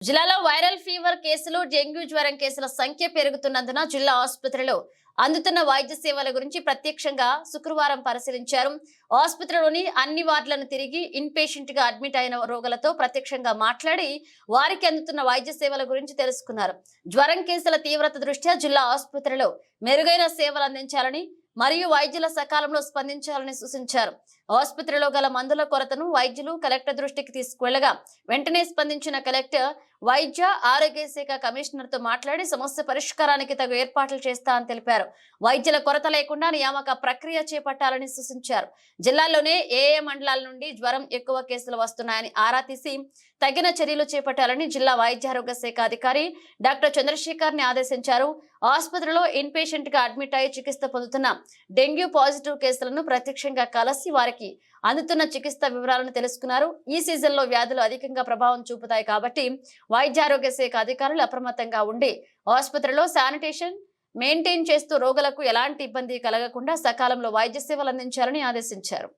జిల్లాలో viral fever కేసులు, dengue జ్వరం కేసుల సంఖ్య పెరుగుతున్నందున జిల్లా ఆసుపత్రిలో అందుతున్న వైద్య సేవల గురించి ప్రత్యక్షంగా శుక్రవారం పరిశీలించారు. ఆసుపత్రిలోని అన్ని వార్డులను తిరిగి ఇన్ పేషెంట్ గా అడ్మిట్ అయిన రోగులతో ప్రత్యక్షంగా మాట్లాడి వారికి అందుతున్న వైద్య సేవల గురించి తెలుసుకున్నారు. జ్వరం కేసుల తీవ్రత దృష్ట్యా జిల్లా ఆసుపత్రిలో మెరుగైన సేవలు అందించాలని మరియు వైద్యుల సకాలంలో స్పందించాలని సూచించారు. ఆసుపత్రిలో గల మందుల కొరతను వైద్యులు కలెక్టర్ దృష్టికి తీసుకువెళ్లగా వెంటనే స్పందించిన కలెక్టర్ వైద్య ఆరోగ్య శాఖ కమిషనర్ తో మాట్లాడి సమస్య పరిష్కారానికి తగు ఏర్పాట్లు చేస్తామని తెలిపారు. వైద్యుల కొరత లేకుండా నియామక ప్రక్రియ చేపట్టాలని సూచించారు. జిల్లాలోనే ఏ మండలాల నుండి జ్వరం ఎక్కువ కేసులు వస్తున్నాయని ఆరా తీసి తగిన చర్యలు చేపట్టాలని జిల్లా వైద్య ఆరోగ్య శాఖ అధికారి డాక్టర్ చంద్రశేఖర్ ని ఆదేశించారు. ఆసుపత్రిలో ఇన్ పేషెంట్ గా అడ్మిట్ అయ్యి చికిత్స పొందుతున్న డెంగ్యూ పాజిటివ్ కేసులను ప్రత్యక్షంగా కలిసి వారికి అందుతున్న చికిత్స వివరాలను తెలుసుకున్నారు. ఈ సీజన్ లో వ్యాధులు అధికంగా ప్రభావం చూపుతాయి కాబట్టి వైద్య ఆరోగ్య శాఖ అధికారులు అప్రమత్తంగా ఉండి ఆసుపత్రిలో శానిటేషన్ మెయింటైన్ చేస్తూ రోగులకు ఎలాంటి ఇబ్బంది కలగకుండా సకాలంలో వైద్య సేవలు అందించాలని ఆదేశించారు.